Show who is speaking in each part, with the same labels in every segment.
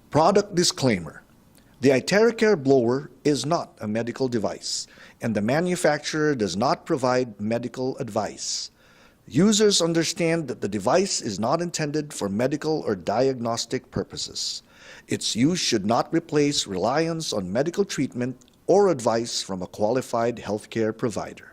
Speaker 1: Product disclaimer. The ITerracare blower is not a medical device, and the manufacturer does not provide medical advice. Users understand that the device is not intended for medical or diagnostic purposes. Its use should not replace reliance on medical treatment or advice from a qualified healthcare provider.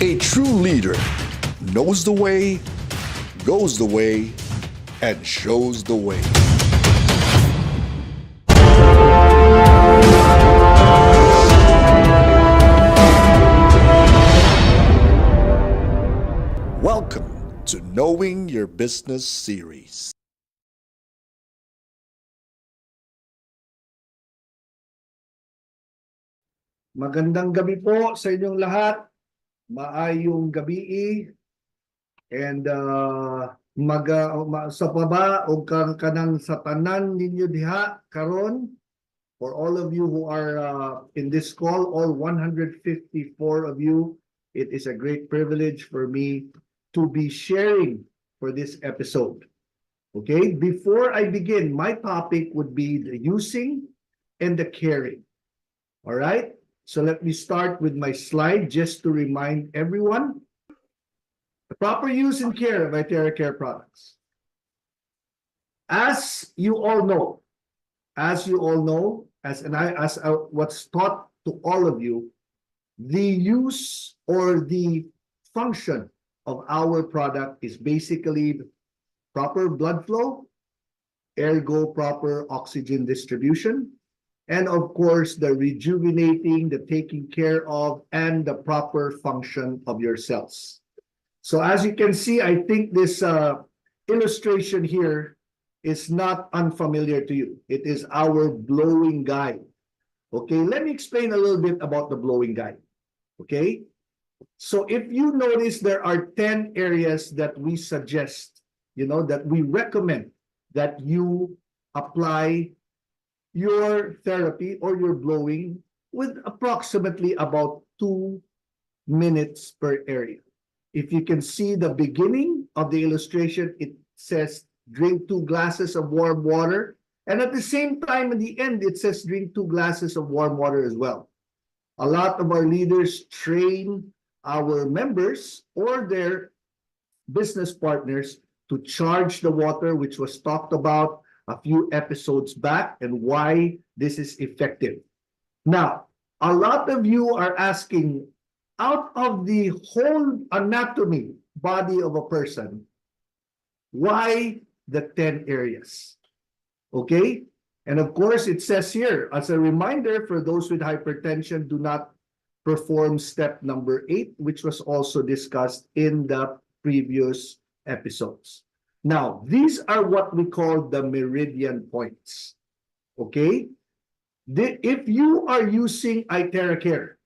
Speaker 1: A true leader knows the way, goes the way, and shows the way. Welcome to Knowing Your Business series.
Speaker 2: Magandang gabi po sa inyong lahat. Maayong gabi and sa baba o kanang sa tanan ninyo diha karon, for all of you who are in this call, all 154 of you, it is a great privilege for me to be sharing for this episode. Okay, before I begin, my topic would be the using and the caring. All right. So let me start with my slide just to remind everyone the proper use and care of ITerracare products. As you all know, what's taught to all of you, the use or the function of our product is basically proper blood flow, ergo proper oxygen distribution, and of course, the rejuvenating, the taking care of, and the proper function of your cells. So as you can see, I think this illustration here is not unfamiliar to you. It is our blowing guide. Okay, let me explain a little bit about the blowing guide. Okay, so if you notice, there are 10 areas that we suggest, that we recommend that you apply your therapy or your blowing with approximately about 2 minutes per area. If you can see the beginning of the illustration, it says drink 2 glasses of warm water. And at the same time, in the end, it says drink 2 glasses of warm water as well. A lot of our leaders train our members or their business partners to charge the water, which was talked about a few episodes back, and why this is effective. Now, a lot of you are asking, out of the whole anatomy body of a person, why the 10 areas? Okay? And of course, it says here, as a reminder for those with hypertension, do not perform step number 8, which was also discussed in the previous episodes. Now, these are what we call the meridian points. Okay? If you are using ITerracare,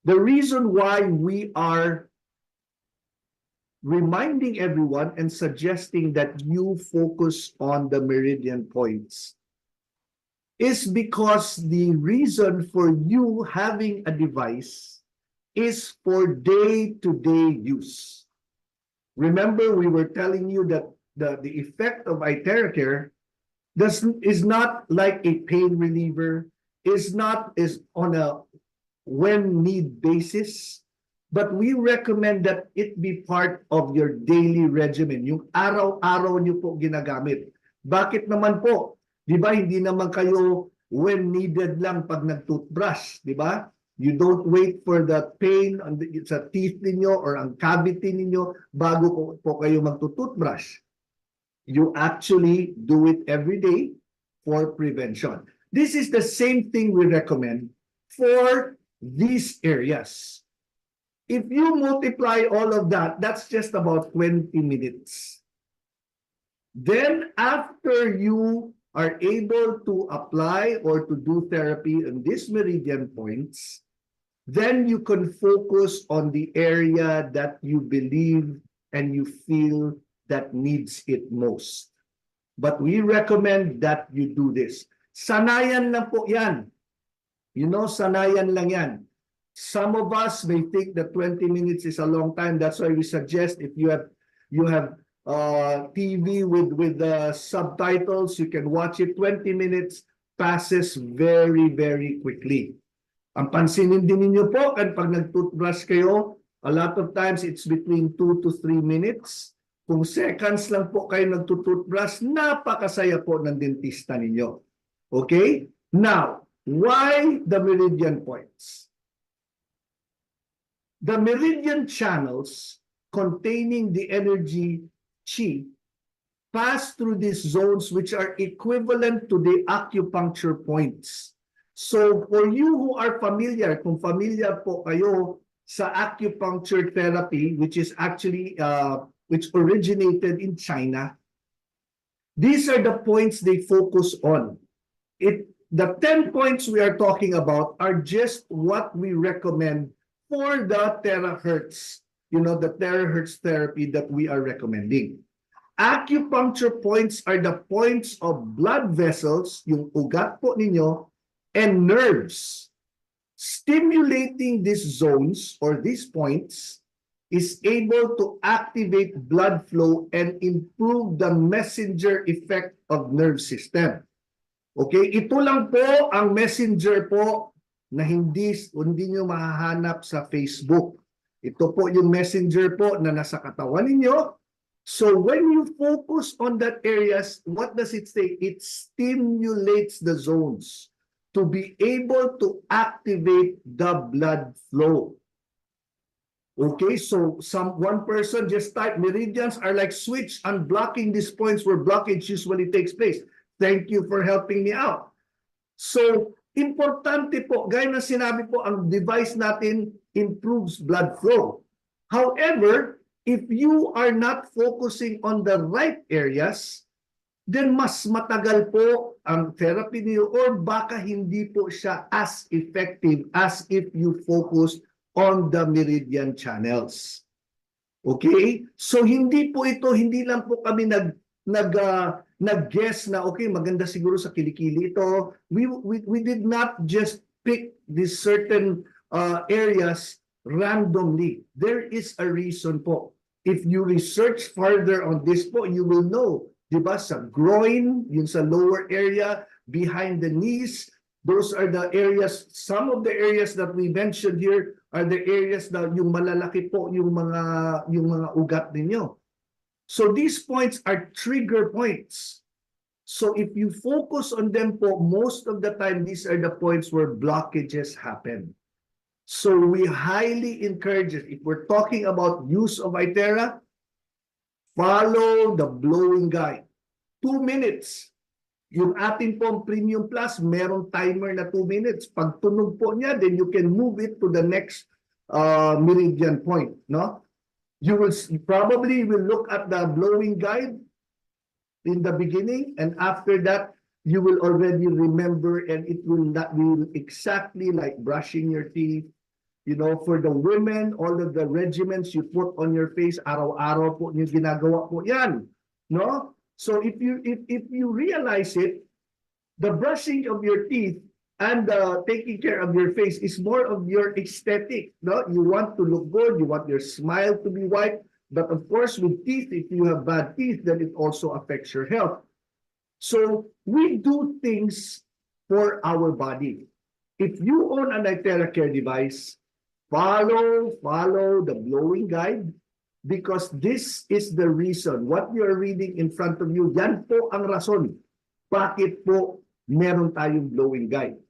Speaker 2: the reason why we are reminding everyone and suggesting that you focus on the meridian points is because the reason for you having a device is for day-to-day use. Remember, we were telling you that the effect of ITerracare is not like a pain reliever, is on a when need basis, but we recommend that it be part of your daily regimen, yung araw-araw niyo po ginagamit. Bakit naman po? Di ba, hindi naman kayo when needed lang pag nag-toothbrush, di ba? You don't wait for the pain sa teeth ninyo or ang cavity ninyo bago po kayo magtutoothbrush. You actually do it every day for prevention. This is the same thing we recommend for these areas. If you multiply all of that, that's just about 20 minutes. Then after you are able to apply or to do therapy on these meridian points, then you can focus on the area that you believe and you feel that needs it most. But we recommend that you do this. Sanayan na po yan. You know, sanayan lang yan. Some of us may think that 20 minutes is a long time. That's why we suggest if you have TV with subtitles, you can watch it. 20 minutes passes very, very quickly. Ang pansinin din ninyo po, pag nag-toothbrush kayo, a lot of times it's between 2 to 3 minutes. Kung seconds lang po kayo nag-toothbrush, napakasaya po ng dentista ninyo. Okay? Now, why the meridian points? The meridian channels containing the energy chi pass through these zones which are equivalent to the acupuncture points. So for you who are familiar, kung familiar po kayo sa acupuncture therapy, which is actually which originated in China, these are the points they focus on. The 10 points we are talking about are just what we recommend for the terahertz, the terahertz therapy that we are recommending. Acupuncture points are the points of blood vessels, yung ugat po ninyo, and nerves. Stimulating these zones or these points is able to activate blood flow and improve the messenger effect of nerve system. Okay, ito lang po ang messenger po na hindi nyo mahahanap sa Facebook. Ito po yung messenger po na nasa katawan ninyo. So when you focus on that areas, what does it say? It stimulates the zones to be able to activate the blood flow. Okay, so one person just typed, meridians are like switch unblocking these points where blockage usually takes place. Thank you for helping me out. So, importante po, gaya na sinabi po, ang device natin improves blood flow. However, if you are not focusing on the right areas, then mas matagal po ang therapy niyo or baka hindi po siya as effective as if you focus on the meridian channels. Okay? So hindi lang po kami nag-guess na okay, maganda siguro sa kilikili ito. We did not just pick these certain areas randomly. There is a reason po. If you research further on this po, you will know, di ba, sa groin, yun sa lower area, behind the knees, those are the areas, some of the areas that we mentioned here are the areas na yung malalaki po yung mga ugat ninyo. So these points are trigger points. So if you focus on them po, most of the time, these are the points where blockages happen. So we highly encourage it. If we're talking about use of Itera, follow the blowing guide. 2 minutes. Yung atin pong Premium Plus, merong timer na 2 minutes. Pag tunog po niya, then you can move it to the next meridian point. No? You probably will look at the blowing guide in the beginning, and after that, you will already remember, and it will not be exactly like brushing your teeth. For the women, all of the regimens you put on your face, araw-araw po yung ginagawa po yan. No? So if you realize it, the brushing of your teeth and taking care of your face is more of your aesthetic. No? You want to look good, you want your smile to be white, but of course with teeth, if you have bad teeth, then it also affects your health. So we do things for our body. If you own an Itera Care device, follow the blowing guide, because this is the reason. What you are reading in front of you, yan po ang rason. Bakit po meron tayong blowing guide?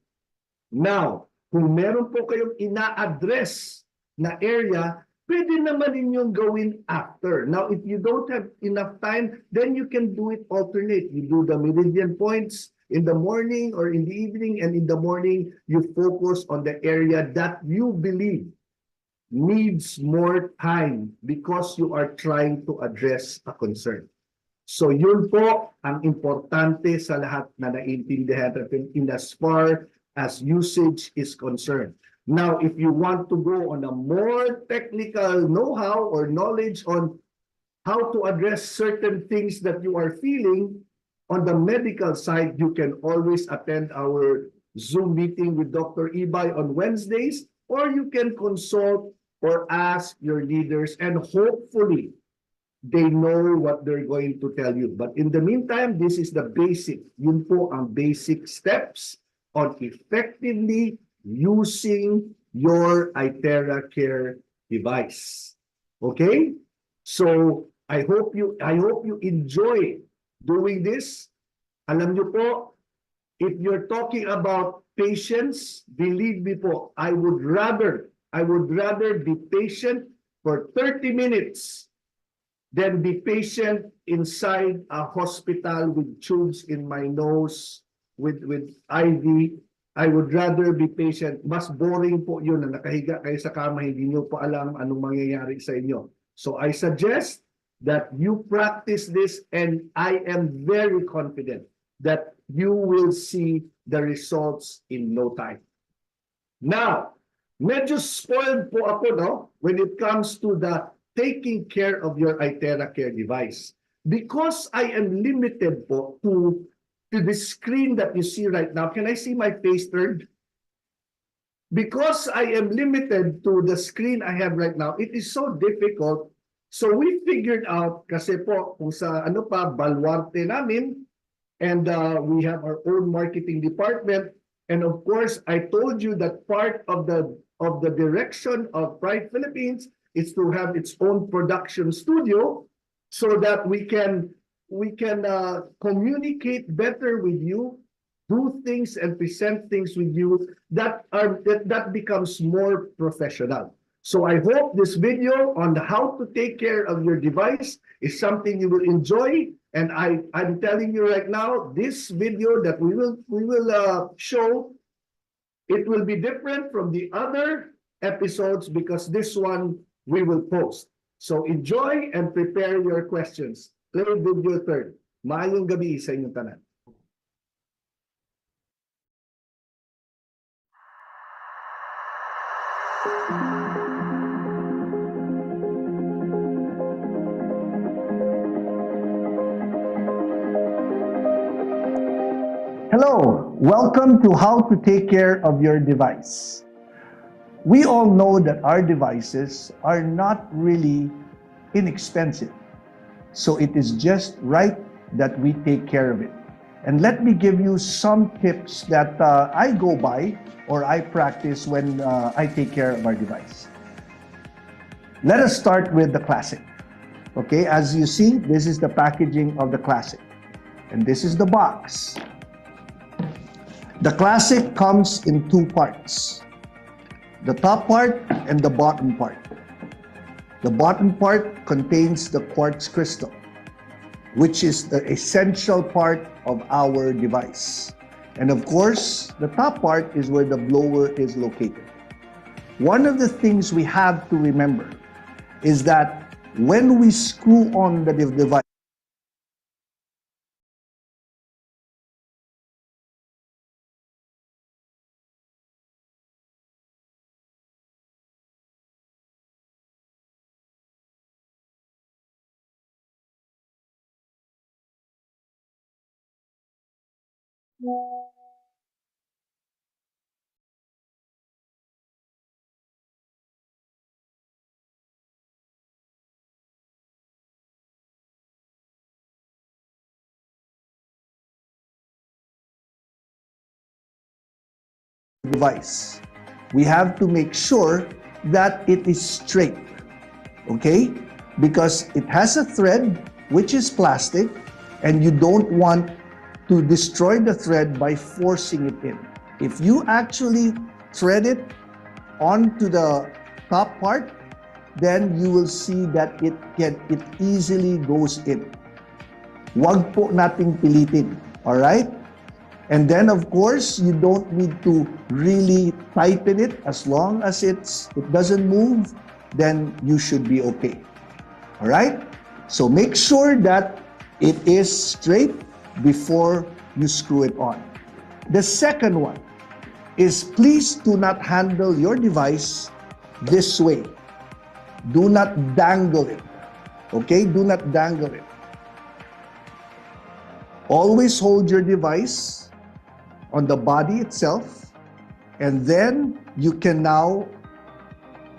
Speaker 2: Now, kung meron po kayong ina-address na area, pwede naman ninyong gawin after. Now, if you don't have enough time, then you can do it alternate. You do the meridian points in the morning or in the evening, and in the morning, you focus on the area that you believe needs more time because you are trying to address a concern. So yun po ang importante sa lahat na naiintindihan natin in as far as usage is concerned. Now, if you want to go on a more technical know-how or knowledge on how to address certain things that you are feeling on the medical side, you can always attend our Zoom meeting with Dr. Ibay on Wednesdays, or you can consult or ask your leaders, and hopefully they know what they're going to tell you. But in the meantime, this is the basic. Yun po ang basic steps on effectively using your Itera Care device. Okay? So I hope you enjoy doing this. Alam niyo po, if you're talking about patience, believe me po, I would rather be patient for 30 minutes than be patient inside a hospital with tubes in my nose, with IV. I would rather be patient. Mas boring po yun na nakahiga kayo sa kama, hindi nyo po alam anong mangyayari sa inyo. So I suggest that you practice this, and I am very confident that you will see the results in no time. Now, medyo spoiled po ako, no, when it comes to the taking care of your Itera Care device. Because I am limited po to the screen that you see right now. Can I see my face turned? Because I am limited to the screen I have right now, it is so difficult. So we figured out, kasi po, kung sa ano pa, baluarte namin, and we have our own marketing department. And of course, I told you that part of the direction of Pride Philippines is to have its own production studio, so that we can communicate better with you, do things and present things with you that becomes more professional. So I hope this video on how to take care of your device is something you will enjoy. And I'm telling you right now, this video that we will show, it will be different from the other episodes, because this one we will post. So enjoy and prepare your questions. Play video third. Maayong gabi sa inyong tanan.
Speaker 1: Hello, welcome to How to Take Care of Your Device. We all know that our devices are not really inexpensive. So it is just right that we take care of it. And let me give you some tips that I go by or I practice when I take care of our device. Let us start with the Classic. Okay, as you see, this is the packaging of the Classic. And this is the box. The Classic comes in two parts. The top part and the bottom part. The bottom part contains the quartz crystal, which is the essential part of our device. And of course, the top part is where the blower is located. One of the things we have to remember is that when we screw on the device, we have to make sure that it is straight, okay? Because it has a thread which is plastic, and you don't want to destroy the thread by forcing it in. If you actually thread it onto the top part, then you will see that it easily goes in. Wag po nating pilitin, all right? And then of course, you don't need to really tighten it. As long as it doesn't move, then you should be okay. All right? So make sure that it is straight before you screw it on. The second one is, please do not handle your device this way. Do not dangle it. Okay? Do not dangle it. Always hold your device
Speaker 2: on the body itself, and then you can now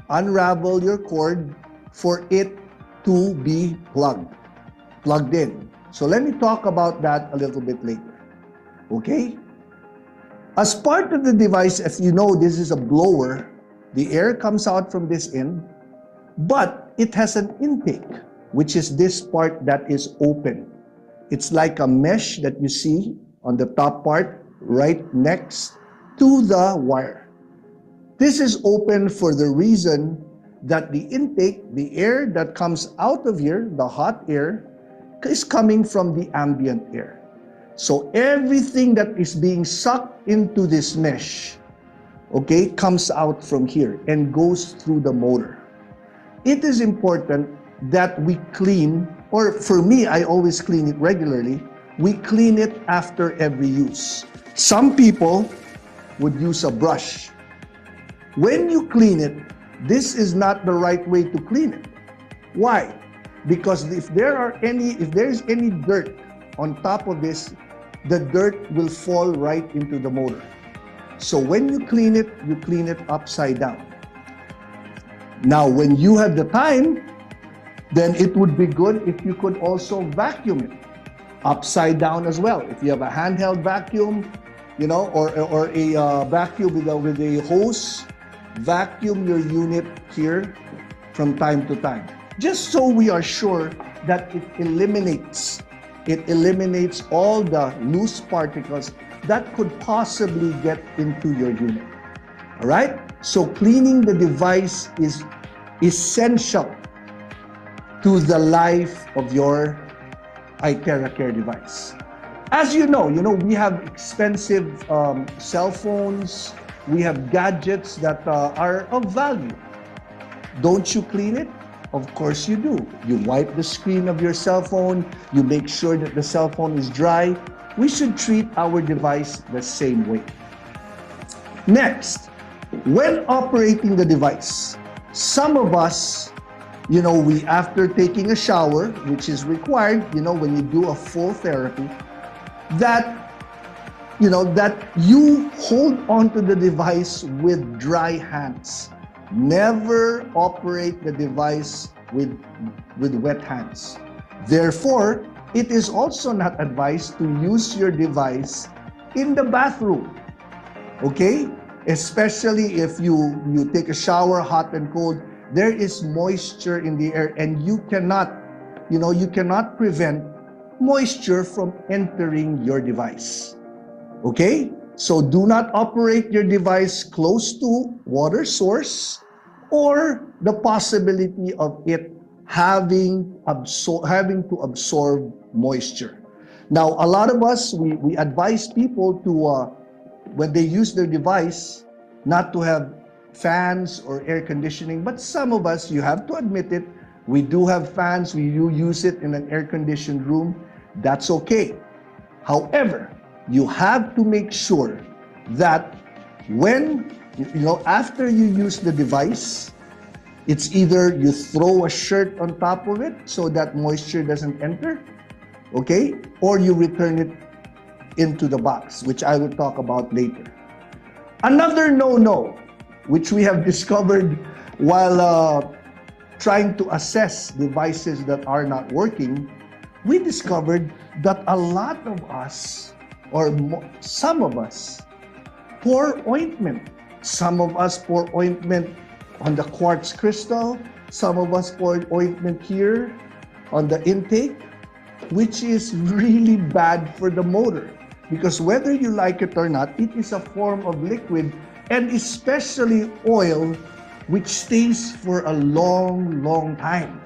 Speaker 2: unravel your cord for it to be plugged in. So let me talk about that a little bit later. Okay? As part of the device, if you know this is a blower, the air comes out from this end, but it has an intake, which is this part that is open. It's like a mesh that you see on the top part right next to the wire. This is open for the reason that the intake, the air that comes out of here, the hot air, is coming from the ambient air. So everything that is being sucked into this mesh, okay, comes out from here and goes through the motor. It is important that we clean, or for me, I always clean it regularly. We clean it after every use. Some people would use a brush. When you clean it, this is not the right way to clean it. Why? Because if there's any dirt on top of this, the dirt will fall right into the motor. So when you clean it upside down. Now, when you have the time, then it would be good if you could also vacuum it upside down as well. If you have a handheld vacuum, or a vacuum with a hose, vacuum your unit here from time to time, just so we are sure that it eliminates all the loose particles that could possibly get into your unit. All right? So cleaning the device is essential to the life of your iTerracare device. As you know, we have expensive cell phones, we have gadgets that are of value. Don't you clean it? Of course you do. You wipe the screen of your cell phone, you make sure that the cell phone is dry. We should treat our device the same way. Next, when operating the device, some of us, we after taking a shower, which is required, when you do a full therapy, that you hold onto the device with dry hands. Never operate the device with wet hands. Therefore, it is also not advised to use your device in the bathroom. Okay? Especially if you take a shower, hot and cold, there is moisture in the air, and you cannot prevent moisture from entering your device. Okay? So do not operate your device close to water source or the possibility of it having to absorb moisture. Now, a lot of us, we advise people to, when they use their device, not to have fans or air conditioning, but some of us, you have to admit it, we do have fans, we do use it in an air-conditioned room. That's okay. However, you have to make sure that when, after you use the device, it's either you throw a shirt on top of it so that moisture doesn't enter, okay? Or you return it into the box, which I will talk about later. Another no-no, which we have discovered while trying to assess devices that are not working, we discovered that a lot of us, or some of us, pour ointment. Some of us pour ointment on the quartz crystal. Some of us pour ointment here on the intake, which is really bad for the motor. Because whether you like it or not, it is a form of liquid, and especially oil, which stays for a long, long time.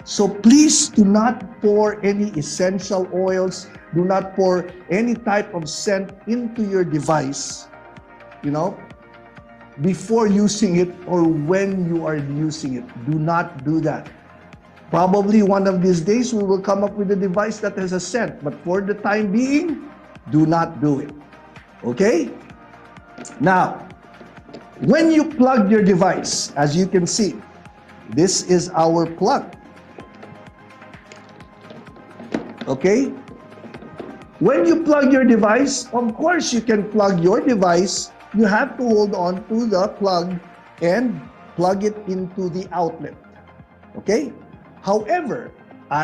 Speaker 2: So please do not pour any essential oils, do not pour any type of scent into your device, before using it or when you are using it. Do not do that. Probably one of these days we will come up with a device that has a scent, but for the time being, do not do it. Okay? Now, when you plug your device, as you can see, this is our plug. Okay?
Speaker 1: When you plug your device, of course you can plug your device. You have to hold on to the plug and plug it into the outlet. Okay? However,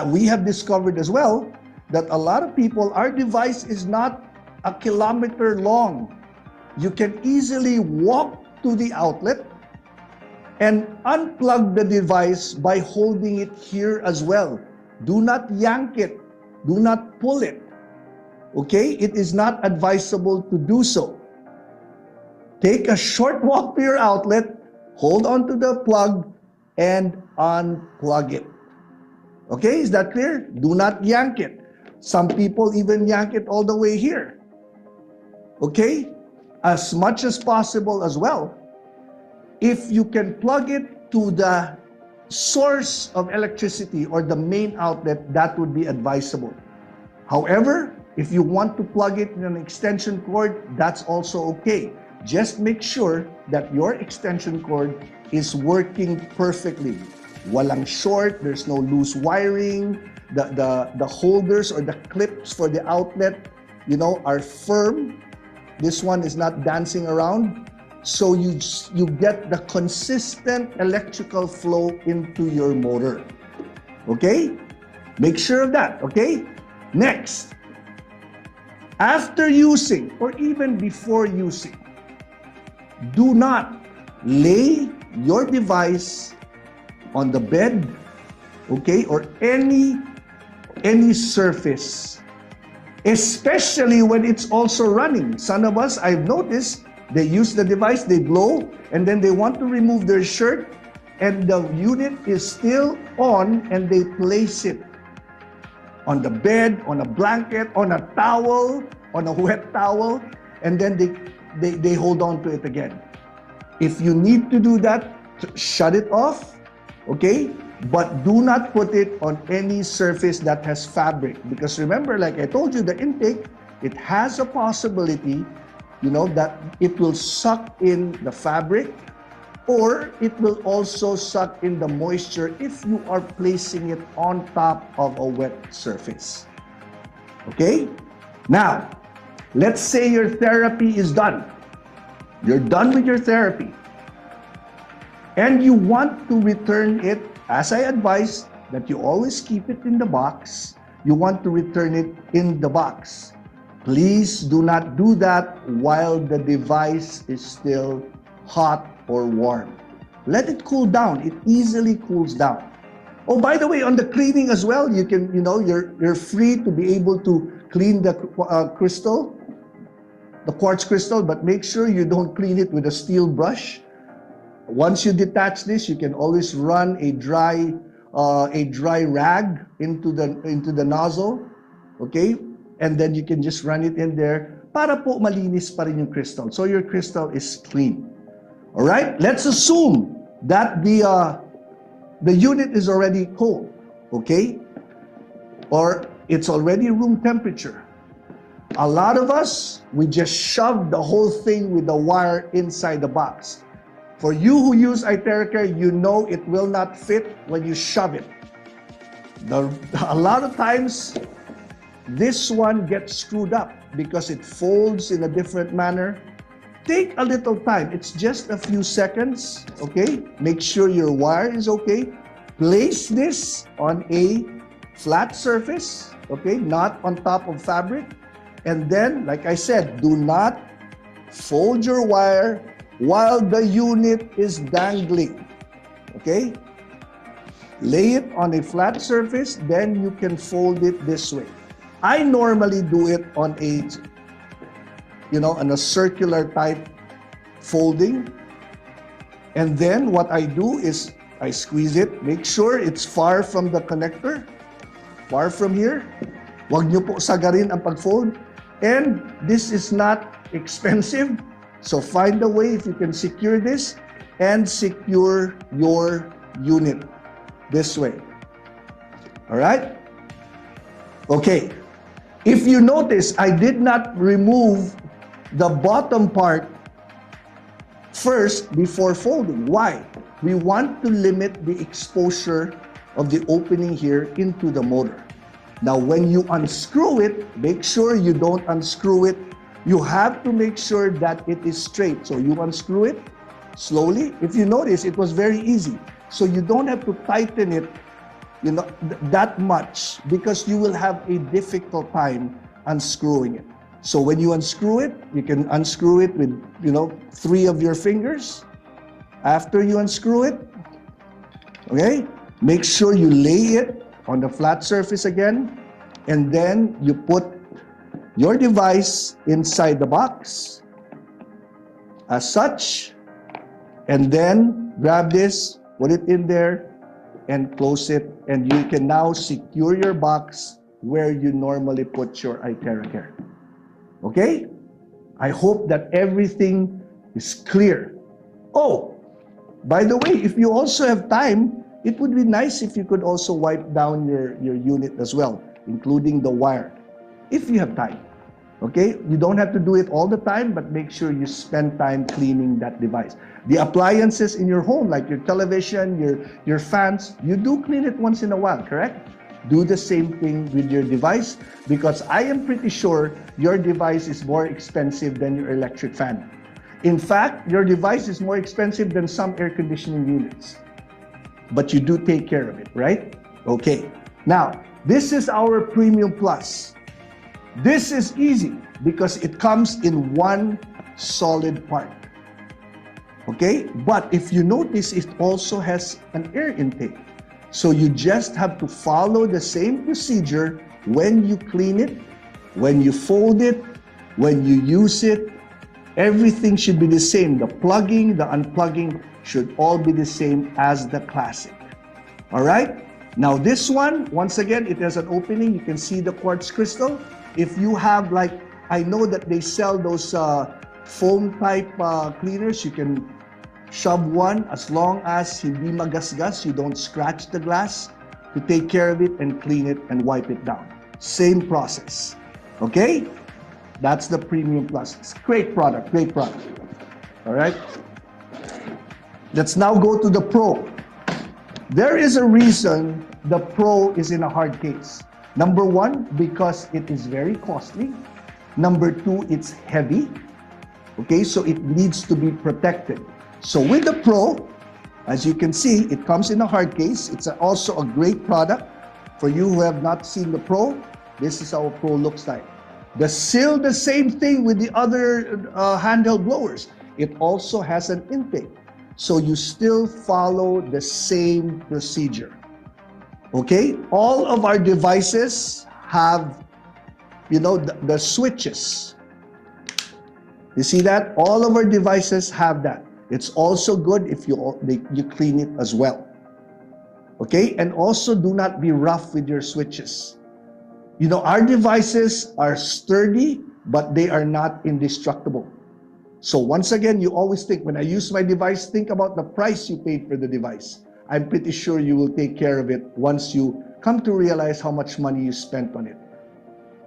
Speaker 1: we have discovered as well that a lot of people, our device is not a kilometer long. You can easily walk to the outlet and unplug the device by holding it here as well. Do not yank it. Do not pull it. Okay? It is not advisable to do so. Take a short walk to your outlet, hold on to the plug, and unplug it. Okay? Is that clear? Do not yank it. Some people even yank it all the way here. Okay? As much as possible as well. If you can plug it to the source of electricity or the main outlet, that would be advisable. However, if you want to plug it in an extension cord, that's also okay. Just make sure that your extension cord is working perfectly. Walang short, there's no loose wiring, the holders or the clips for the outlet, are firm. This one is not dancing around. So you get the consistent electrical flow into your motor. Okay? Make sure of that, okay? Next, after using or even before using, do not lay your device on the bed, okay, or any surface, especially when it's also running. Some of us, I've noticed, they use the device, they blow, and then they want to remove their shirt, and the unit is still on, and they place it on the bed, on a blanket, on a towel, on a wet towel, and then they hold on to it again. If you need to do that, shut it off, okay? But do not put it on any surface that has fabric. Because remember, like I told you, the intake, it has a possibility, that it will suck in the fabric, or it will also suck in the moisture if you are placing it on top of a wet surface. Okay? Now, let's say your therapy is done. You're done with your therapy. And you want to return it, as I advise, that you always keep it in the box. You want to return it in the box. Please do not do that while the device is still hot or warm. Let it cool down. It easily cools down. Oh, by the way, on the cleaning as well, you can, you're free to be able to clean the crystal, the quartz crystal, but make sure you don't clean it with a steel brush. Once you detach this, you can always run a dry rag into the nozzle, okay? And then you can just run it in there para po malinis pa rin yung crystal. So your crystal is clean. All right? Let's assume that the unit is already cold, okay? Or it's already room temperature. A lot of us, we just shove the whole thing with the wire inside the box. For you who use iTerracare, you know it will not fit when you shove it. A lot of times, this one gets screwed up because it folds in a different manner. Take a little time. It's just a few seconds, okay? Make sure your wire is okay. Place this on a flat surface, okay? Not on top of fabric. And then, like I said, do not fold your wire while the unit is dangling, okay? Lay it on a flat surface, then you can fold it this way. I normally do it on on a circular type folding. And then what I do is I squeeze it, make sure it's far from the connector, far from here. Huwag niyo po sagarin ang pag-fold. And this is not expensive. So find a way if you can secure this and secure your unit this way. All right? Okay. If you notice, I did not remove the bottom part first before folding. Why? We want to limit the exposure of the opening here into the motor. Now, when you unscrew it, make sure you don't unscrew it. You have to make sure that it is straight. So you unscrew it slowly. If you notice, it was very easy. So you don't have to tighten it, that much, because you will have a difficult time unscrewing it. So when you unscrew it, you can unscrew it with, 3 of your fingers. After you unscrew it, okay, make sure you lay it on the flat surface again, and then you put your device inside the box as such, and then grab this, put it in there, and close it, and you can now secure your box where you normally put your iTerracare. Okay? I hope that everything is clear. Oh, by the way, if you also have time, it would be nice if you could also wipe down your unit as well, including the wire, if you have time. Okay? You don't have to do it all the time, but make sure you spend time cleaning that device. The appliances in your home, like your television, your fans, you do clean it once in a while, correct? Do the same thing with your device, because I am pretty sure your device is more expensive than your electric fan. In fact, your device is more expensive than some air conditioning units. But you do take care of it, right? Okay. Now, this is our Premium Plus. This is easy because it comes in one solid part. Okay? But if you notice, it also has an air intake. So you just have to follow the same procedure when you clean it, when you fold it, when you use it. Everything should be the same. The plugging, the unplugging should all be the same as the Classic. All right? Now this one, once again, it has an opening. You can see the quartz crystal. If you have, like, I know that they sell those foam type cleaners, you can shove one as long as hindi magasgas, you don't scratch the glass, to take care of it and clean it and wipe it down. Same process. Okay? That's the Premium Plus. It's a great product, great product. All right? Let's now go to the Pro. There is a reason the Pro is in a hard case. Number one, because it is very costly. Number two, it's heavy. Okay, so it needs to be protected. So with the Pro, as you can see, it comes in a hard case. It's also a great product. For you who have not seen the Pro, this is how a Pro looks like. The same thing with the other handheld blowers. It also has an intake. So you still follow the same procedure. Okay? All of our devices have, the switches. You see that? All of our devices have that. It's also good if you clean it as well. Okay? And also do not be rough with your switches. Our devices are sturdy, but they are not indestructible. So once again, you always think, when I use my device, think about the price you paid for the device. I'm pretty sure you will take care of it once you come to realize how much money you spent on it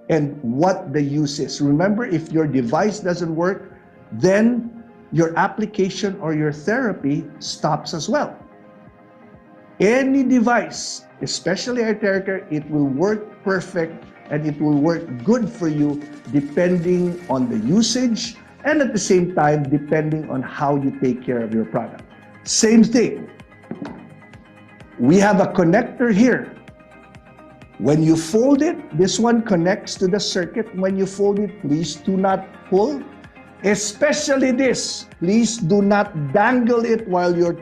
Speaker 1: and what the use is. Remember, if your device doesn't work, then your application or your therapy stops as well. Any device, especially iTerracare, it will work perfect and it will work good for you depending on the usage and at the same time depending on how you take care of your product. Same thing. We have a connector here. When you fold it, this one connects to the circuit. When you fold it, please do not pull. Especially this, please do not dangle it while you're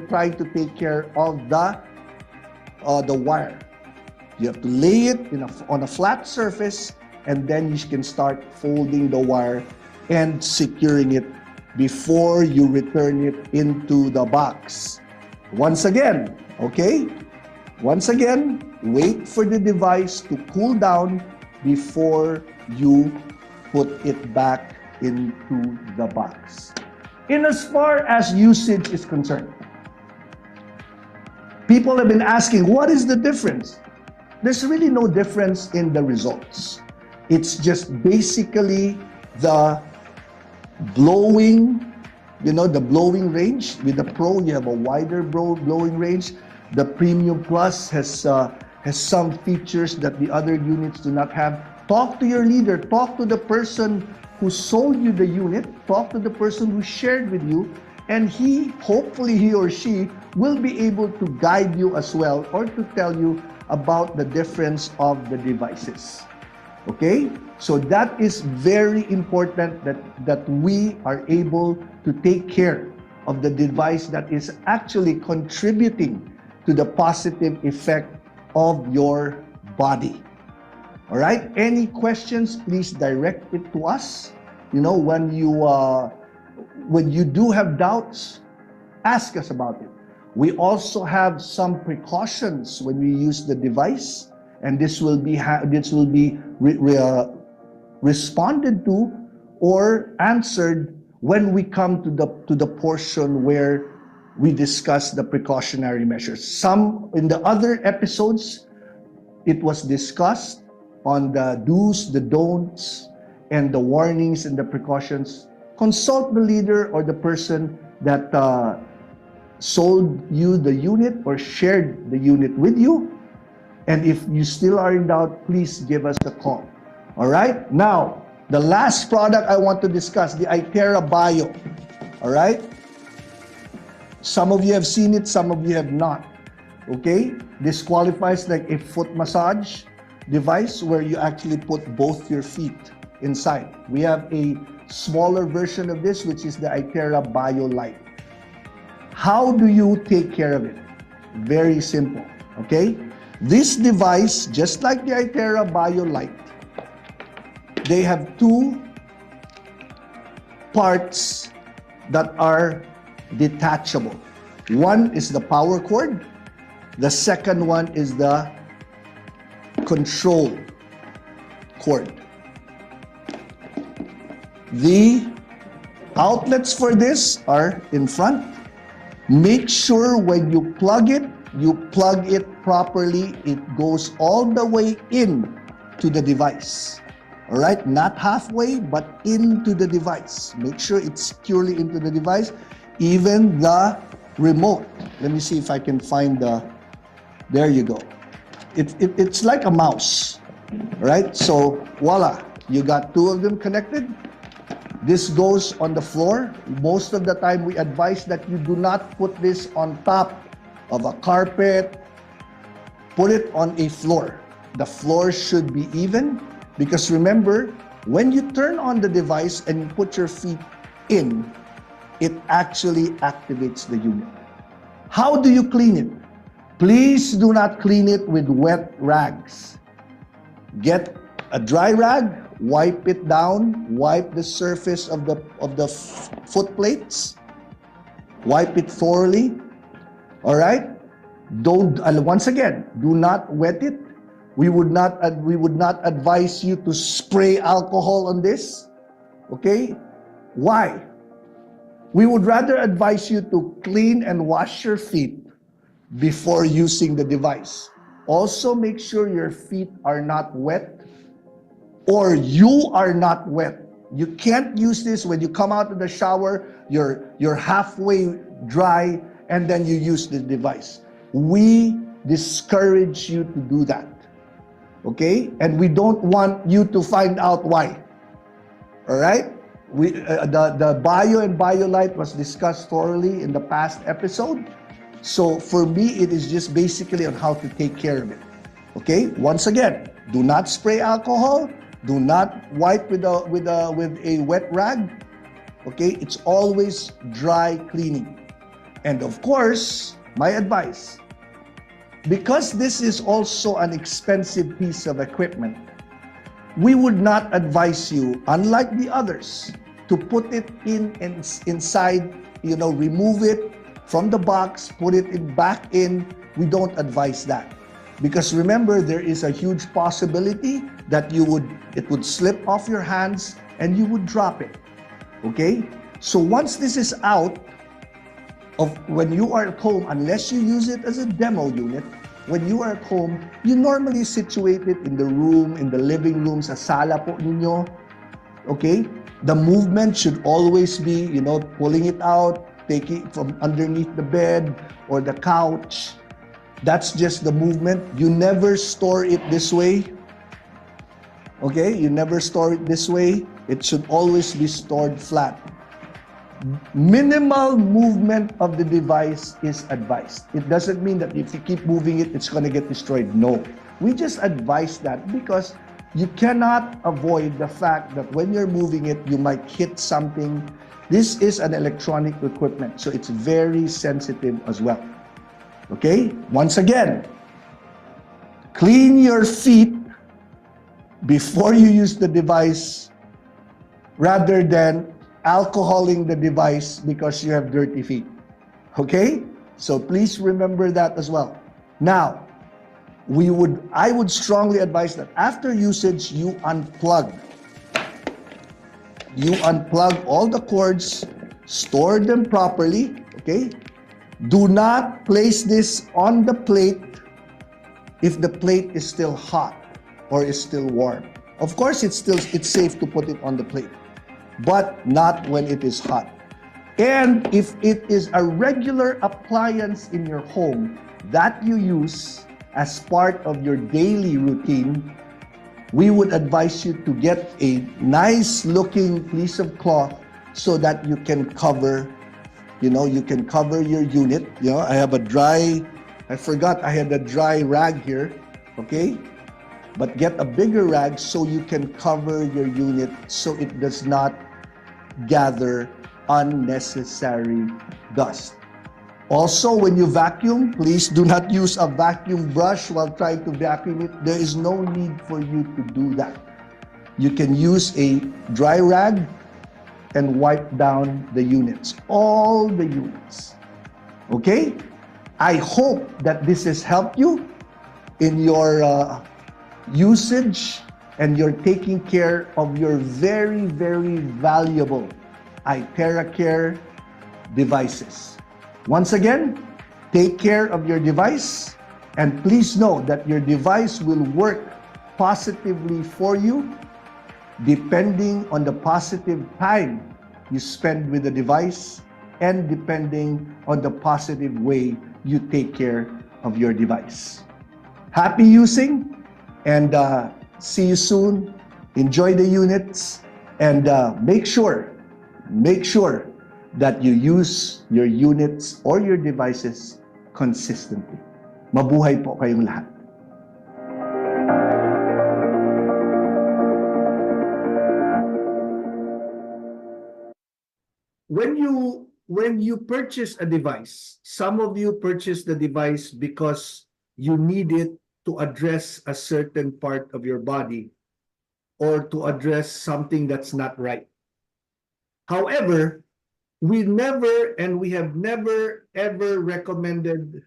Speaker 1: trying to take care of the wire. You have to lay it on a flat surface, and then you can start folding the wire and securing it before you return it into the box. Once again, okay? Once again, wait for the device to cool down before you put it back into the box. In as far as usage is concerned, people have been asking, what is the difference? There's really no difference in the results. It's just basically the blowing, the blowing range. With the Pro, you have a wider blowing range. The Premium Plus has
Speaker 2: has some features that the other units do not have. Talk to your leader, talk to the person who sold you the unit, talk to the person who shared with you, and hopefully he or she will be able to guide you as well, or to tell you about the difference of the devices. Okay? So that is very important, that we are able to take care of the device that is actually contributing to the positive effect of your body. All right? Any questions, please direct it to us. You know, when you do have doubts, ask us about it. We also have some precautions when we use the device, and this will be responded to or answered when we come to the portion where we discuss the precautionary measures. Some in the other episodes, it was discussed on the do's, the don'ts, and the warnings and the precautions. Consult the leader or the person that sold you the unit or shared the unit with you. And if you still are in doubt, please give us a call. All right? Now, the last product I want to discuss, the iTera Bio. All right? Some of you have seen it, some of you have not. Okay? This qualifies like a foot massage device where you actually put both your feet inside. We have a smaller version of this, which is the iTera Bio Lite. How do you take care of it? Very simple. Okay? This device, just like the iTera Bio Lite, they have two parts that are detachable. One is the power cord. The second one is the control cord. The outlets for this are in front. Make sure when you plug it properly. It goes all the way in to the device. All right, not halfway, but into the device. Make sure it's securely into the device. Even the remote. Let me see if I can find there you go. It's like a mouse, right? So voila, you got two of them connected. This goes on the floor. Most of the time, we advise that you do not put this on top of a carpet. Put it on a floor. The floor should be even, because remember, when you turn on the device and you put your feet in, it actually activates the unit. How do you clean it? Please do not clean it with wet rags. Get a dry rag, wipe it down, wipe the surface of the foot plates, wipe it thoroughly. All right? Don't once again, do not wet it. We would not advise you to spray alcohol on this. Okay? Why? We would rather advise you to clean and wash your feet before using the device. Also, make sure your feet are not wet, or you are not wet. You can't use this when you come out of the shower, you're halfway dry, and then you use the device. We discourage you to do that. Okay? And we don't want you to find out why. All right? The Bio and BioLite was discussed thoroughly in the past episode. So for me, it is just basically on how to take care of it. Okay? Once again, do not spray alcohol. Do not wipe with a wet rag. Okay? It's always dry cleaning. And of course, my advice, because this is also an expensive piece of equipment, we would not advise you, unlike the others, to put it inside, remove it from the box, put it back in. We don't advise that. Because remember, there is a huge possibility that it would slip off your hands and you would drop it. Okay? So once this is out when you are at home, unless you use it as a demo unit, when you are at home, you normally situate it in the room, in the living room, sa sala po ninyo. Okay? The movement should always be, pulling it out, taking it from underneath the bed or the couch.
Speaker 1: That's just the movement. You never store it this way. Okay, you never store it this way. It should always be stored flat. Minimal movement of the device is advised. It doesn't mean that if you keep moving it, it's going to get destroyed. No. We just advise that because you cannot avoid the fact that when you're moving it, you might hit something. This is an electronic equipment, so it's very sensitive as well. Okay? Once again, clean your feet before you use the device rather than alcoholing the device because you have dirty feet. Okay? So please remember that as well. Now, I would strongly advise that after usage, you unplug. You unplug all the cords, store them properly, okay? Do not place this on the plate if the plate is still hot or is still warm. Of course, it's safe to put it on the plate, but not when it is hot. And if it is a regular appliance in your home that you use as part of your daily routine, we would advise you to get a nice looking piece of cloth so that you can cover, you can cover your unit. I forgot I had a dry rag here, okay? But get a bigger rag so you can cover your unit so it does not gather unnecessary dust. Also, when you vacuum, please do not use a vacuum brush while trying to vacuum it. There is no need for you to do that. You can use a dry rag and wipe down the units, all the units. Okay? I hope that this has helped you in your usage and you're taking care of your very, very valuable iTerracare devices. Once again, take care of your device and please know that your device will work positively for you depending on the positive time you spend with the device and depending on the positive way you take care of your device. Happy using and see you soon. Enjoy the units and make sure that you use your units or your devices consistently. Mabuhay po kayong lahat.
Speaker 2: When you purchase a device, some of you purchase the device because you need it to address a certain part of your body or to address something that's not right. However, we have never ever recommended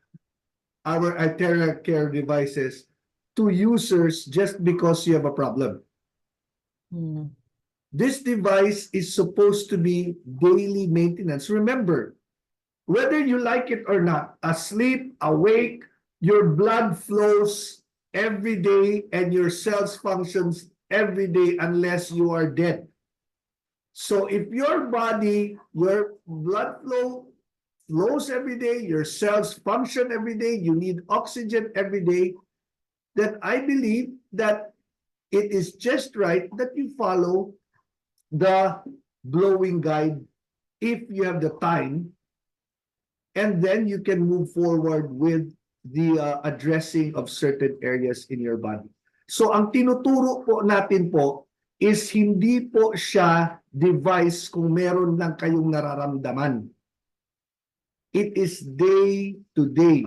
Speaker 2: our iTerracare devices to users just because you have a problem. This device is supposed to be daily maintenance. Remember, whether you like it or not, asleep, awake, your blood flows every day and your cells functions every day unless you are dead. So if your body, your blood flows every day, your cells function every day, you need oxygen every day, then I believe that it is just right that you follow the blowing guide if you have the time, and then you can move forward with the addressing of certain areas in your body. So ang tinuturo po natin po is hindi po siya device kung meron lang kayong nararamdaman. It is day to day.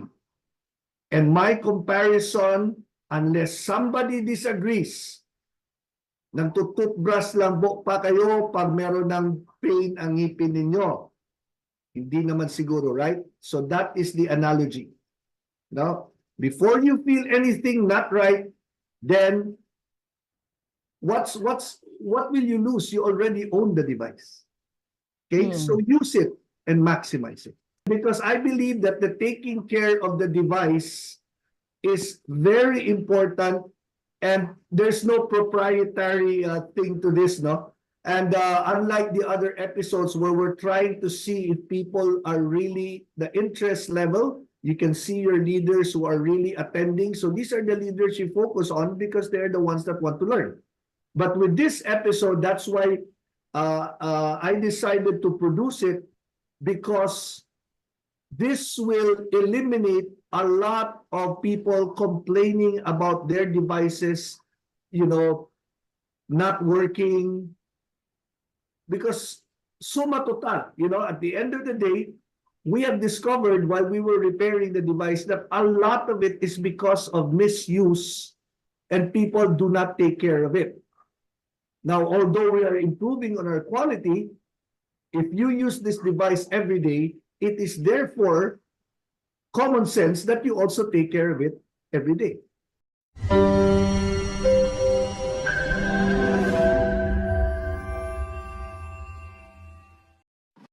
Speaker 2: And my comparison, unless somebody disagrees, nagtututbrush lang po pa kayo pag meron ng pain ang ngipin ninyo. Hindi naman siguro, right? So that is the analogy. No? Before you feel anything not right, then what will you lose? You already own the device. Okay, so use it and maximize it. Because I believe that the taking care of the device is very important, and there's no proprietary thing to this, no? And unlike the other episodes where we're trying to see if people are really, the interest level You can see your leaders who are really attending. So these are the leaders you focus on because they're the ones that want to learn. But with this episode, that's why I decided to produce it, because this will eliminate a lot of people complaining about their devices, not working. Because suma total, at the end of the day, we have discovered while we were repairing the device that a lot of it is because of misuse and people do not take care of it. Now, although we are improving on our quality, if you use this device every day, it is therefore common sense that you also take care of it every day.